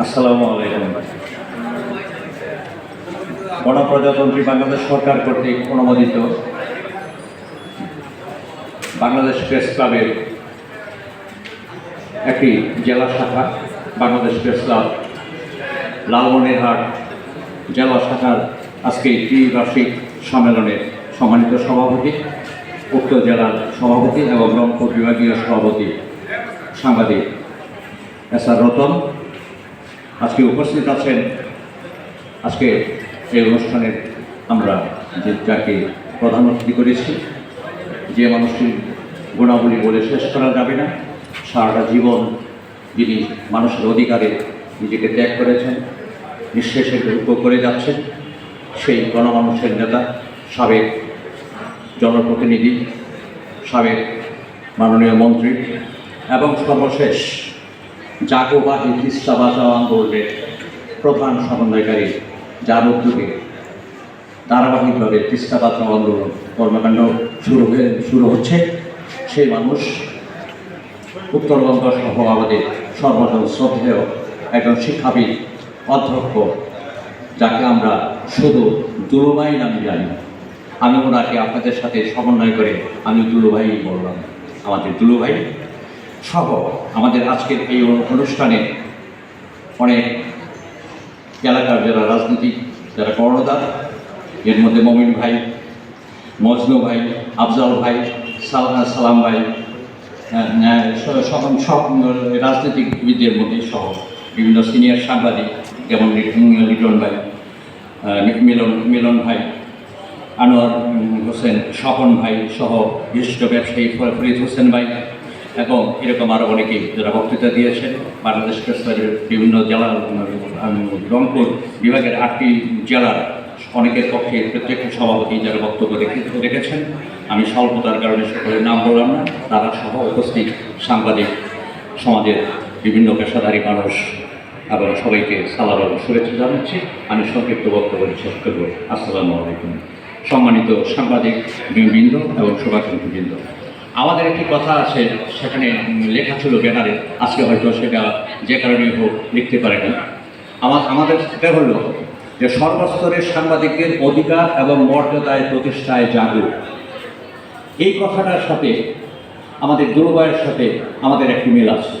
আসসালামু আলাইকুম। গণপ্রজাতন্ত্রী বাংলাদেশ সরকার কর্তৃক অনুমোদিত বাংলাদেশ প্রেস ক্লাবের একটি জেলা শাখা বাংলাদেশ প্রেস ক্লাব লালমনিরহাট জেলা শাখার আজকে ত্রিবার্ষিক সম্মেলনের সম্মানিত সভাপতি, উক্ত জেলার সভাপতি এবং রংপুর বিভাগীয় সভাপতি সাংবাদিক এস.আর. রতন আজকে উপস্থিত আছেন। আজকে এই অনুষ্ঠানের আমরা যাকে প্রধান অতিথি করেছি, যে মানুষটির গুণাবলী বলে শেষ করা যাবে না, সারাটা জীবন যিনি মানুষের অধিকারে নিজেকে ত্যাগ করেছেন, নিঃশেষে করে যাচ্ছেন, সেই গণমানুষের নেতা, সাবেক জনপ্রতিনিধি, সাবেক মাননীয় মন্ত্রী এবং সর্বশেষ জাগোবাহী তিস্তা বাঁচাও আন্দোলনের প্রধান সমন্বয়কারী, যার উদ্যোগে ধারাবাহিকভাবে তিস্তা বাঁচাও আন্দোলন কর্মকাণ্ড শুরু হচ্ছে, সেই মানুষ উত্তরবঙ্গ সহ আমাদের সর্বজন শ্রদ্ধেয় একজন শিক্ষাবিদ, অধ্যক্ষ, যাকে আমরা শুধু দুলুভাই নামে জানি। আমি ওনাকে আপনাদের সাথে সমন্বয় করে আমি দুলুভাই বললাম। আমাদের দুলুভাই সহ আমাদের আজকের এই অনুষ্ঠানে অনেক এলাকার যারা রাজনীতিক, যারা কর্ণধার, এর মধ্যে মমিন ভাই, মজনু ভাই, আফজাল ভাই, সালাম ভাই, সব রাজনীতিবিদদের মধ্যে সহ বিভিন্ন সিনিয়র সাংবাদিক যেমন লিটন ভাই, মিলন ভাই, আনোয়ার হোসেন, স্বপন ভাই সহ বিশিষ্ট ব্যবসায়ী ফরিদ হোসেন ভাই এবং এরকম আরও অনেকে যারা বক্তৃতা দিয়েছেন। বাংলাদেশ প্রেস ক্লাবের বিভিন্ন জেলার রংপুর বিভাগের 8টি জেলার অনেকের পক্ষে প্রত্যেকটি সভাপতি যারা বক্তব্য রেখেছেন, আমি স্বল্পতার কারণে সকলের নাম বললাম না, তারা সহ উপস্থিত সাংবাদিক সমাজের বিভিন্ন পেশাধারী মানুষ এবং সবাইকে সালাম এবং শুভেচ্ছা জানাচ্ছি। আমি সংক্ষিপ্ত বক্তব্য শেষ করব। আসসালামু আলাইকুম। সম্মানিত সাংবাদিক বৃন্দ এবং শুভাকাঙ্ক্ষীবৃন্দ, আমাদের একটি কথা আছে, সেখানে লেখা ছিল ব্যানারে, আজকে হয়তো সেটা যে কারণেই হোক লিখতে পারেনি। আমাদের সেটা হলো যে সর্বস্তরের সাংবাদিকদের অধিকার এবং মর্যাদায় প্রতিষ্ঠায় জাগরুক। এই কথাটার সাথে আমাদের দুলুভাইয়ের সাথে আমাদের একটি মিল আছে।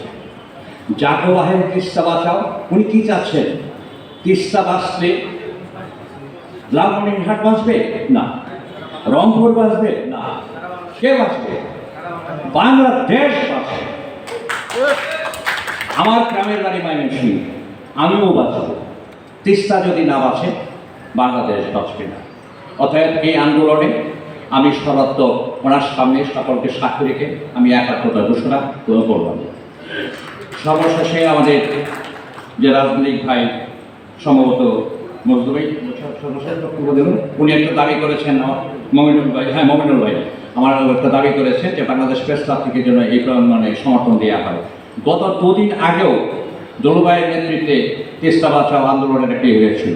জাগোবাহের তিস্তা বাঁচাও, উনি কী চাচ্ছেন? তিস্তা বাঁচলে লালমনিরহাট বাঁচবে না, রংপুর বাঁচবে না, কে বাঁচবে? বাংলাদেশ বাঁচবে। আমার গ্রামের বাড়ি ময়মনসিংহ, আমিও বাঁচব। তিস্তা যদি না বাঁচে বাংলাদেশ বাঁচবে না। অতএব এই আন্দোলনে আমি সর্বাত্মক ওনার সামনে সকলকে সাক্ষী রেখে আমি একাত্মতা ঘোষণা করলাম। সর্বশেষে আমাদের যে রাজনৈতিক ভাই, সম্ভবত মজদুর ভাই সর্বশেষ বক্তব্য দেবেন, উনি একটা দাবি করেছেন, মমিনুল ভাই, হ্যাঁ মমিনুল ভাই আমার একটা দাবি করেছেন যে বাংলাদেশ প্রেস ক্লাব থেকে যেন এই সমর্থন দেওয়া হয়। গত 2 দিন আগেও দুলুভাইয়ের নেতৃত্বে তিস্তা বাঁচাও আন্দোলনের একটি হয়েছিল।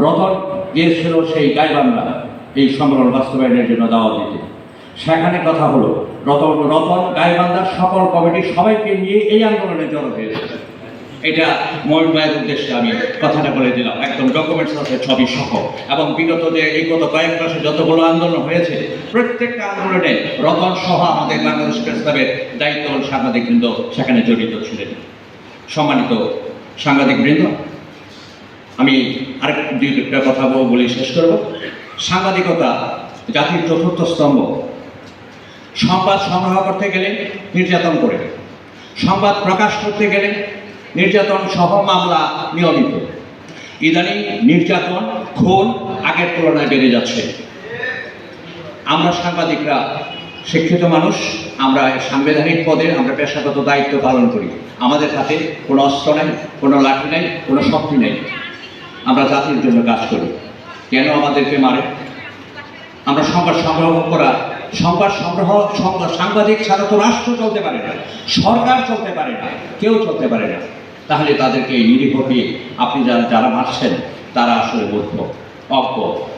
রতন গিয়েছিল সেই গাইবান্ধা এই সম্মেলন বাস্তবায়নের জন্য দাওয়াত দিতে। সেখানে কথা হলো রতন গাইবান্ধার সকল কমিটি সবাইকে নিয়ে এই আন্দোলনে জড়ো হয়েছে। এটা ময়ূর ভাইয়ের উদ্দেশ্যে আমি কথাটা বলে দিলাম, একদম ডকুমেন্টস আছে ছবি সহ। এবং বিগত যে এই গত কয়েক মাসে যতগুলো আন্দোলন হয়েছে, প্রত্যেকটা আন্দোলনে রতন সহ আমাদের বাংলাদেশ প্রেস ক্লাবের দায়িত্ববান সাংবাদিকবৃন্দ সেখানে জড়িত ছিলেন। সম্মানিত সাংবাদিকবৃন্দ, আমি আরেক 2টা কথা বলে শেষ করব। সাংবাদিকতা জাতির চতুর্থ স্তম্ভ। সংবাদ সংগ্রহ করতে গেলে নির্যাতন করে, সংবাদ প্রকাশ করতে গেলে নির্যাতন সহ মামলা নিয়মিত। ইদানিং নির্যাতন, খুন আগের তুলনায় বেড়ে যাচ্ছে। আমরা সাংবাদিকরা শিক্ষিত মানুষ, আমরা সাংবিধানিক পদে আমরা পেশাগত দায়িত্ব পালন করি। আমাদের হাতে কোনো অস্ত্র নেই, কোনো লাঠি নেই, কোনো শক্তি নেই। আমরা জাতির জন্য কাজ করি। কেন আমাদেরকে মারে? আমরা সংবাদ সংগ্রহ করা, সাংবাদিক ছাড়া তো রাষ্ট্র চলতে পারে না, সরকার চলতে পারে না, কেউ চলতে পারে না। তাহলে তাদেরকে এই নিরীহকে আপনি যারা মারছেন তারা আসলে মূর্খ, অজ্ঞ,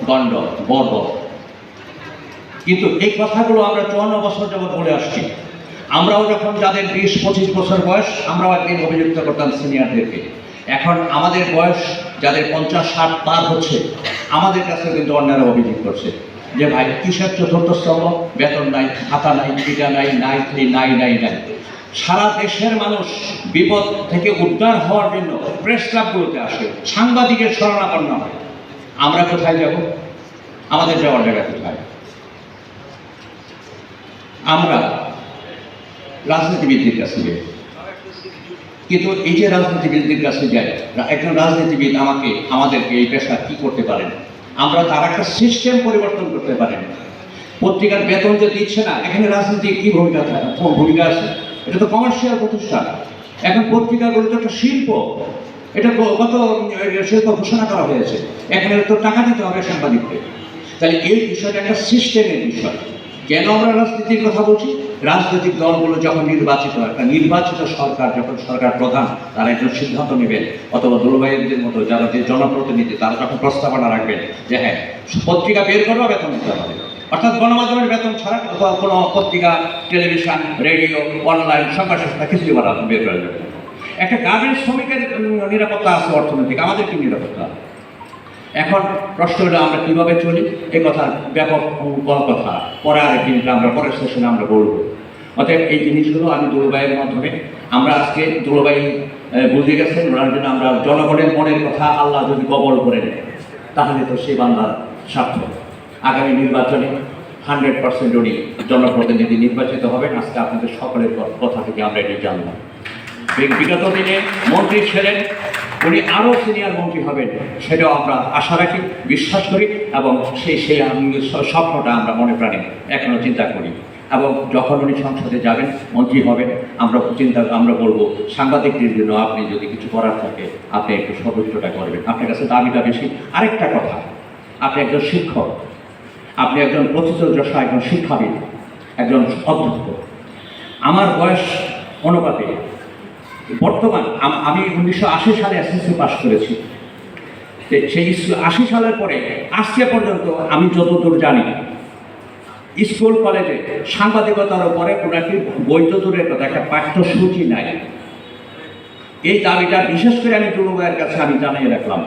দণ্ড, বর্ব। কিন্তু এই কথাগুলো আমরা 54 বছর যাবৎ বলে আসছি। আমরাও যখন যাদের 20-25 বছর বয়স, আমরাও একদিন অভিযুক্ত করতাম সিনিয়রদেরকে এখন আমাদের বয়স যাদের 50-60 পার হচ্ছে, আমাদের কাছে কিন্তু অন্যরা অভিযোগ করছে যে ভাই কিসের চতুর্থ স্তম্ভ, বেতন নাই, খাতা নাই, টিকা নাই, নাই নাই নাই নাই। সারা দেশের মানুষ বিপদ থেকে উদ্ধার হওয়ার জন্য প্রেস ক্লাবগুলোতে আসে, সাংবাদিকের শরণাপন্ন হয়। আমরা কোথায় যাব? আমাদের যাওয়ার জায়গা কোথায়? আমরা রাজনীতিবিদদের কাছে যাই, কিন্তু এই যে রাজনীতিবিদদের কাছে যাই, একজন রাজনীতিবিদ আমাদেরকে এই পেশা কি করতে পারেন? আমরা তার একটা সিস্টেম পরিবর্তন করতে পারেন। পত্রিকার বেতন যে দিচ্ছে না, এখানে রাজনীতির কি ভূমিকা আছে? এটা তো কমার্শিয়াল প্রতিষ্ঠান। এখন পত্রিকাগুলো তো একটা শিল্প, এটা কত শিল্প ঘোষণা করা হয়েছে, এখানে তো টাকা দিতে হবে সাংবাদিকদের। তাহলে এই বিষয়টা একটা সিস্টেমের বিষয়। কেন আমরা রাজনীতির কথা বলছি? রাজনৈতিক দলগুলো যখন নির্বাচিত হয়, একটা নির্বাচিত সরকার যখন সরকার প্রধান, তারা একজন সিদ্ধান্ত নেবেন, অথবা দুলভাইদের মতো যারা যে জনপ্রতিনিধি, তারা যখন প্রস্তাবনা রাখবেন যে হ্যাঁ পত্রিকা বের করবো, বেতন দিতে হবে। অর্থাৎ গণমাধ্যমের বেতন ছাড়া কোনো পত্রিকা, টেলিভিশন, রেডিও, অনলাইন সংবাদ সংস্থা কিছুই বের করা যাবে। একটা গার্মেন্টস শ্রমিকের নিরাপত্তা আছে অর্থনৈতিক, আমাদের কি নিরাপত্তা? এখন প্রশ্ন হলো আমরা কীভাবে চলি, এই কথার ব্যাপক কথা পরে আরেকদিন আমরা পরের সেশনে আমরা বলবো। অতএব এই জিনিসগুলো আমি দুলভাইয়ের মাধ্যমে, আমরা আজকে দুলভাই বুঝে গেছেন, ওনার জন্য আমরা জনগণের মনের কথা আল্লাহ যদি কবল করে নেয়, তাহলে তো সেই বান্দার সার্থক। আগামী নির্বাচনে 100% উনি জনপ্রতিনিধি নির্বাচিত হবেন। আজকে আপনাদের সকলের কথা থেকে আমরা এটি জানলাম। বিগত দিনে মন্ত্রী ছিলেন, উনি আরও সিনিয়র মন্ত্রী হবেন, সেটাও আমরা আশা রাখি, বিশ্বাস করি, এবং সেই স্বপ্নটা আমরা মনে প্রাণে এখনও চিন্তা করি। এবং যখন উনি সংসদে যাবেন, মন্ত্রী হবেন, আমরা বলবো সাংবাদিকদের জন্য আপনি যদি কিছু করার থাকে, আপনি একটু সর্বোচ্চটা করবেন। আপনার কাছে দাবিটা বেশি। আরেকটা কথা, আপনি একজন শিক্ষক, আপনি একজন প্রথিতযশা একজন শিক্ষাবিদ, একজন অধ্যক্ষ। আমার বয়স অনুপাতে বর্তমান আমি 1980 সালে এসএসসি পাস করেছি। সেই 80 সালের পরে আজকে পর্যন্ত আমি যতদূর জানি, স্কুল কলেজে সাংবাদিকতার উপরে কোনো একটি বৈধ দূরের কথা, একটা পাঠ্যসূচি নাই। এই দাবিটা বিশেষ করে আমি দুলভাইয়ের কাছে আমি জানিয়ে রাখলাম,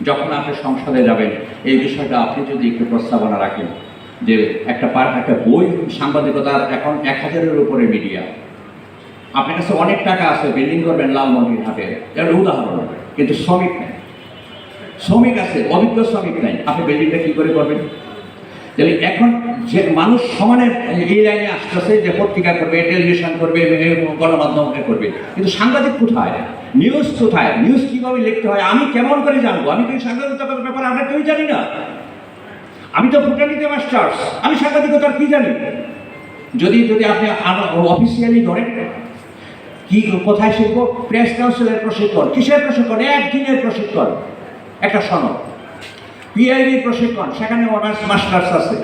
যখন আপনি সংসদে যাবেন, এই বিষয়টা আপনি যদি একটু প্রস্তাবনা রাখেন যে একটা বই, সাংবাদিকতার এখন 1000-এর উপরে মিডিয়া, আপনার কাছে অনেক টাকা আছে, বিল্ডিং করবেন লালমনিরহাটে, এটা উদাহরণ, কিন্তু শ্রমিক নেই। শ্রমিক আছে, অভিজ্ঞ শ্রমিক নেই, আপনি বিল্ডিংটা কী করে করবেন? তাহলে এখন যে মানুষ সমানে এই লাইনে আসতেছে যে পত্রিকা করবে, টেলিভিশন করবে, গণমাধ্যমে করবে, কিন্তু সাংবাদিক কোথায়? নিউজ কোথায়? নিউজ কীভাবে লিখতে হয় আমি কেমন করে জানবো? আমি তো এই সাংবাদিকতার ব্যাপারে আমরা কেউই জানি না। আমি তো ভুটানিতে মাস্টার্স, আমি সাংবাদিকতার কী জানি? যদি আপনি অফিসিয়ালি ধরেন, কি কোথায় শিখবো? প্রেস কাউন্সিলের প্রশিক্ষণ। কিসের প্রশিক্ষণ? 1 দিনের প্রশিক্ষণ, একটা সনদ। পিআইবির প্রশিক্ষণ, সেখানে অনার্স মাস্টার্স আছে।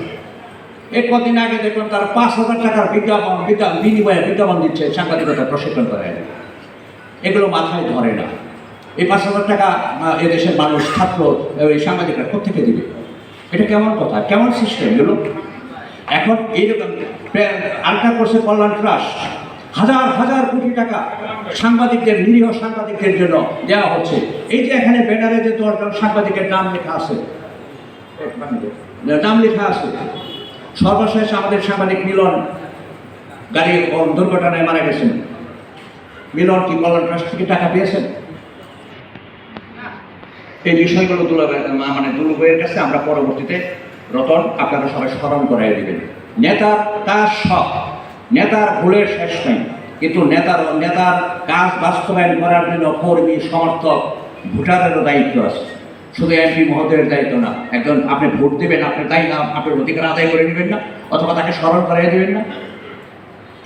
এর কদিন আগে দেখুন তারা 5,000 টাকার বিনিময়ে বিজ্ঞাপন দিচ্ছে সাংবাদিকতার প্রশিক্ষণ করে। এগুলো মাথায় ধরে না। এই 5,000 টাকা এদেশের মানুষ, ছাত্র, ওই সাংবাদিকরা কোথেকে দিবে? এটা কেমন কথা, কেমন সিস্টেম এগুলো? এখন এইরকম আলটা করছে কল্যাণ ট্রাস্ট, হাজার কোটি টাকা সাংবাদিকদের, নিরীহ সাংবাদিকদের জন্য দেওয়া হচ্ছে। এই যে এখানে ব্যানারে যে 10 জন সাংবাদিকের নাম লেখা আছে, সর্বশেষ আমাদের সাংবাদিক মিলন গাড়ি দুর্ঘটনায় মারা গেছেন। মিলন কি কল্যাণ ট্রাস্ট থেকে টাকা পেয়েছেন? এই বিষয়গুলো দুলভাইয়ের কাছে আমরা পরবর্তীতে রতন আপনারা সবাই স্মরণ করাই দেবেন। নেতার কাজ সব, নেতার ভুলের শেষ নেই, কিন্তু নেতার কাজ বাস্তবায়ন করার জন্য কর্মী, সমর্থক, ভোটারেরও দায়িত্ব আছে। শুধু এমপি মহোদয়ের দায়িত্ব না। একজন আপনি ভোট দেবেন, আপনার দায়ী না, আপনার অধিকার আদায় করে নেবেন না, অথবা তাকে স্মরণ করাই দেবেন না।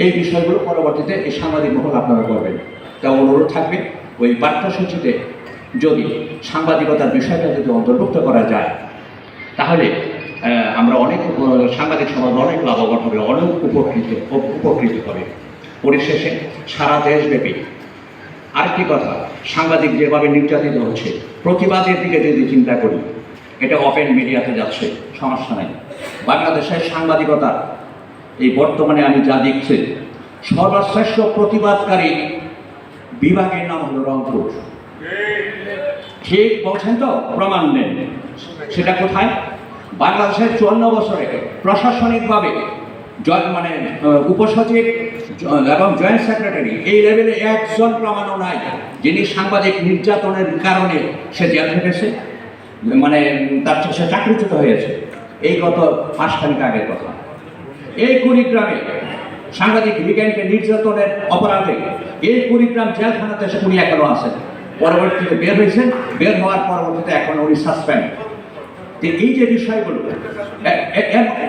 এই বিষয়গুলো পরবর্তীতে এই সাংবাদিক মহল আপনারা করবেন। তা অনুরোধ থাকবে, ওই পাঠ্যসূচিতে যদি সাংবাদিকতার বিষয়টা যদি অন্তর্ভুক্ত করা যায়, তাহলে আমরা অনেক সাংবাদিক সমাজ অনেক লাভবান হবে, অনেক উপকৃত হবে। পরিশেষে সারা দেশব্যাপী আরেকটি কথা, সাংবাদিক যেভাবে নির্যাতিত হচ্ছে, প্রতিবাদের দিকে যদি চিন্তা করি, এটা ওপেন মিডিয়াতে যাচ্ছে, সমস্যা নেই। বাংলাদেশের সাংবাদিকতার এই বর্তমানে আমি যা দেখছি, সর্বশ্রেষ্ঠ প্রতিবাদকারী বিভাগের নাম হলো রংপুর। ঠিক বলছেন তো? প্রমাণ নেন। সেটা কোথায়? বাংলাদেশের 54 বছরে প্রশাসনিকভাবে মানে উপসচিব এবং জয়েন্ট সেক্রেটারি এই লেভেলে একজন প্রমাণও নাই যিনি সাংবাদিক নির্যাতনের কারণে সে জেল খেটেছে, মানে তার সে চাকরিচ্যুত হয়েছে। এই গত মাসখানেক আগের কথা। এই কুড়িগ্রামে সাংবাদিক রিগাইনকে নির্যাতনের অপরাধে এই কুড়িগ্রাম জেলখানাতে সে উনি এখনো আছেন। পরবর্তীতে বের হয়েছেন, বের হওয়ার পরবর্তীতে এখন উনি সাসপেন্ড। এই যে বিষয়গুলো,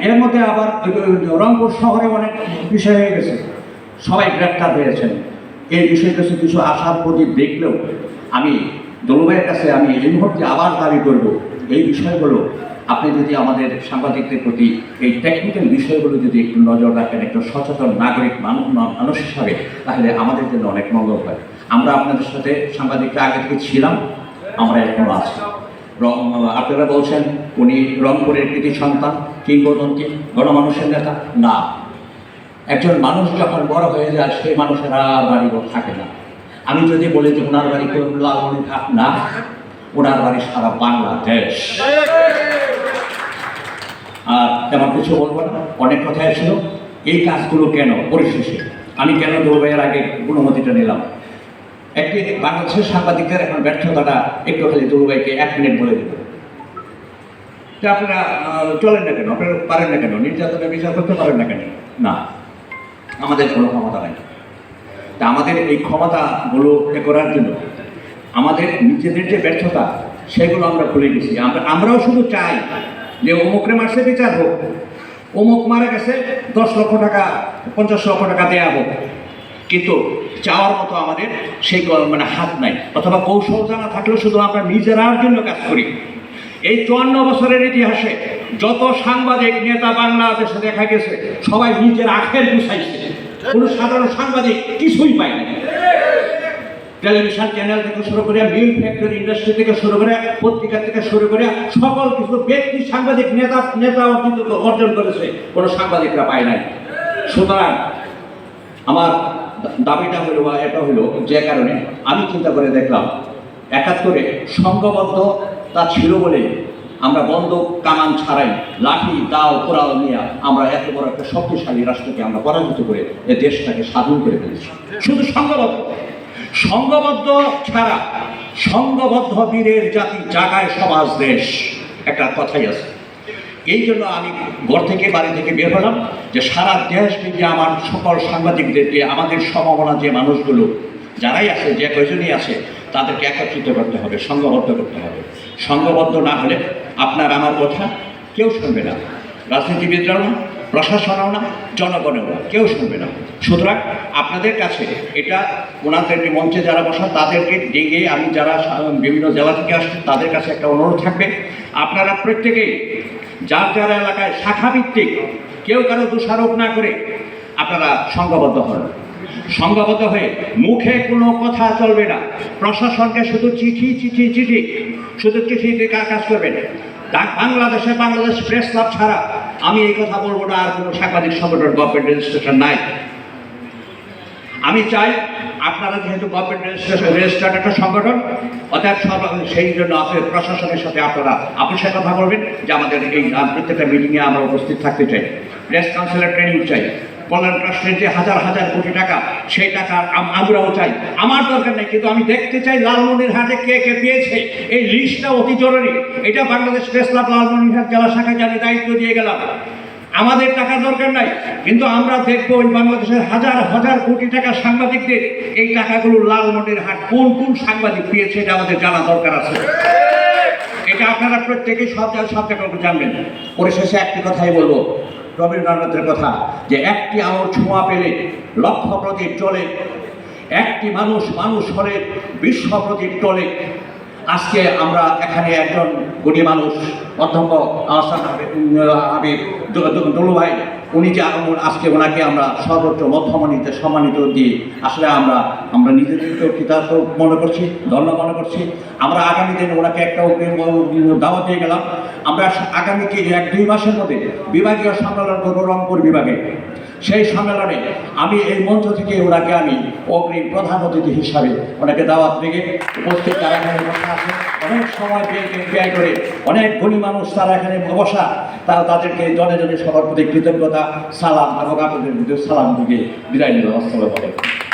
এর মধ্যে আবার রংপুর শহরে অনেক বিষয় হয়ে গেছে, সবাই গ্রেপ্তার হয়েছেন। এই বিষয়ে কিছু আশার প্রদীপ দেখলেও আমি দলুভাইয়ের কাছে আমি এই মুহূর্তে আবার দাবি করব, এই বিষয়গুলো আপনি যদি আমাদের সাংবাদিকদের প্রতি এই টেকনিক্যাল বিষয়গুলো যদি একটু নজর রাখেন, একটু সচেতন নাগরিক মানুষ হিসাবে, তাহলে আমাদের জন্য অনেক মঙ্গল হয়। আমরা আপনাদের সাথে সাংবাদিকরা আগে থেকে ছিলাম, আমরা এখনো আছি। আপনারা বলছেন উনি রংপুরের কৃতি সন্তান, কিংবদন্তি, গণমানুষের নেতা। না, একজন মানুষ যখন বড় হয়ে যায় সেই মানুষের আর বাড়ি থাকে না। আমি যদি বলি যে ওনার বাড়ি লালমনিরহাট, না, ওনার বাড়ি সারা বাংলাদেশ। আর তেমন কিছু বলবো না, অনেক কথাই ছিল। এই কাজগুলো কেন পরিশেষে আমি কেন দলুভাইয়ের আগে অনুমতিটা নিলাম? একটি বাংলাদেশের সাংবাদিকদের এখন ব্যর্থতাটা একটু খালি দলুভাইকে 1 মিনিট বলে দেব। আপনারা চলেন না কেন, আপনারা পারেন না কেন, নির্যাতনের বিচার করতে পারেন না কেন? না, আমাদের কোনো ক্ষমতা নাই। তা আমাদের এই ক্ষমতাগুলো করার জন্য আমাদের নিজেদের যে ব্যর্থতা সেগুলো আমরা ভুলে গেছি। আমরাও শুধু চাই যে অমুকরে মাসে বিচার হোক, অমুক মারা গেছে 10 লক্ষ টাকা 50 লক্ষ টাকা দেয়া হোক, কিন্তু চাওয়ার মতো আমাদের সেই মানে হাত নাই, অথবা কৌশল জানা থাকলেও শুধু আমরা নিজেরার জন্য কাজ করি। এই 54 বছরের ইতিহাসে যত সাংবাদিক নেতা বাংলাদেশে দেখা গেছে সবাই নিজের আখের গুছাইছে, কোনো সাধারণ সাংবাদিক কিছুই পায় না। টেলিভিশন চ্যানেল থেকে শুরু করে, মিল ফ্যাক্টরি ইন্ডাস্ট্রি থেকে শুরু করে, পত্রিকা থেকে শুরু করে সকল কিছু ব্যক্তি সাংবাদিক নেতা অর্জন করেছে, কোনো সাংবাদিকরা পায় নাই। সুতরাং আমার দাবিটা হলো বা এটা হলো, যে কারণে আমি চিন্তা করে দেখলাম 71-এ সংঘবদ্ধ তা ছিল বলে আমরা বন্দুক কামান ছাড়াই লাঠি দাও কোরাল নিয়ে আমরা এত বড় একটা শক্তিশালী রাষ্ট্রকে আমরা পরাজিত করে এই দেশটাকে স্বাধীন করে ফেলেছি। শুধু সংঘবদ্ধ ছাড়া, সংঘবদ্ধ বীরের জাতি জাগায় সমাজ দেশ, একটা কথাই আছে। এই জন্য আমি ঘর থেকে বাড়ি থেকে বের হলাম যে সারা দেশ থেকে আমার সকল সাংবাদিকদেরকে, আমাদের সম্ভাবনা যে মানুষগুলো যারাই আছে, যে কয়জনই আছে, তাদেরকে একত্রিত করতে হবে, সংঘবদ্ধ করতে হবে। সংঘবদ্ধ না হলে আপনার আমার কথা কেউ শুনবে না, রাজনীতিবিদরাও না, প্রশাসনও না, জনগণেও না, কেউ শুনবে না। সুতরাং আপনাদের কাছে এটা, ওনাদেরকে মঞ্চে যারা বসা তাদেরকে ডেকে আমি যারা বিভিন্ন জেলা থেকে আসছে তাদের কাছে একটা অনুরোধ থাকবে, আপনারা প্রত্যেকেই যার যার এলাকায় শাখাভিত্তিক কেউ কারো দোষারোপ না করে আপনারা সংঘবদ্ধ হন। সংঘবদ্ধ হয়ে মুখে কোনো কথা চলবে না, প্রশাসনকে শুধু চিঠি শুধু চিঠিতে কাজ করবেন। বাংলাদেশ প্রেস ক্লাব ছাড়া আমি এই কথা বলবো না আর কোনো সাংবাদিক সংগঠন গভর্নমেন্ট রেজিস্ট্রেশন নাই। আমি চাই আপনারা যেহেতু গভর্নমেন্ট রেজিস্টার্ড একটা সংগঠন, অর্থাৎ সেই জন্য আপনাদের প্রশাসনের সাথে আপনারা আপনার কথা বলবেন যে আমাদের এই প্রত্যেকটা মিটিংয়ে আমরা উপস্থিত থাকতে চাই। প্রেস কাউন্সিলের ট্রেনিং চাই, কল্যাণ ট্রাস্টের যে হাজার হাজার কোটি টাকা সেই টাকা আমরাও চাই। আমার দরকার নেই, কিন্তু আমি দেখতে চাই লালমনিরহাটে কে কে পেয়েছে এই লিস্টটা অতি জরুরি। এটা বাংলাদেশ প্রেস ক্লাব লালমনিরহাট জেলা শাখাকে আমি দায়িত্ব দিয়ে গেলাম। আমাদের টাকা দরকার নাই, কিন্তু আমরা দেখবো ওই বাংলাদেশের হাজার হাজার কোটি টাকা সাংবাদিকদের এই টাকাগুলো লালমনিরহাট কোন কোন সাংবাদিক পেয়েছে এটা আমাদের জানা দরকার আছে। এটা আপনারা প্রত্যেকেই সব জায়গায় জানবেন। পরিশেষে একটি কথাই বলবো, রবীন্দ্রনাথের কথা, যে একটি আলোর ছোঁয়া পেলে লক্ষ প্রদীপ জ্বলে, একটি মানুষ হলে বিশ্ব প্রদীপ টলে। আজকে আমরা এখানে একজন গুণী মানুষ, অধ্যক্ষ হাবিব দলুভাই, উনি যে আজকে ওনাকে আমরা সর্বোচ্চ মধ্যমণিতে সম্মানিত দিয়ে আসলে আমরা নিজেদেরকেও কৃতার্থ মনে করছি, ধন্য মনে করছি। আমরা আগামী দিনে ওনাকে একটা দাওয়াত দিয়ে গেলাম। আমরা আগামী 1-2 মাসের মধ্যে বিভাগীয় সম্মেলন করবো রংপুর বিভাগে। সেই সম্মেলনে আমি এই মঞ্চ থেকে ওনাকে আমি অগ্রিম প্রধান অতিথি হিসাবে ওনাকে দাওয়াত থেকে উপস্থিত তারা এখানে বসা আছে, অনেক সময় ব্যয় করে অনেক গুণী মানুষ তারা এখানে বসা, তাদেরকে জনে জনে সবার প্রতি কৃতজ্ঞতা, সালাম এবং আপনাদের সালাম থেকে বিদায় নিল। আসসালামু আলাইকুম।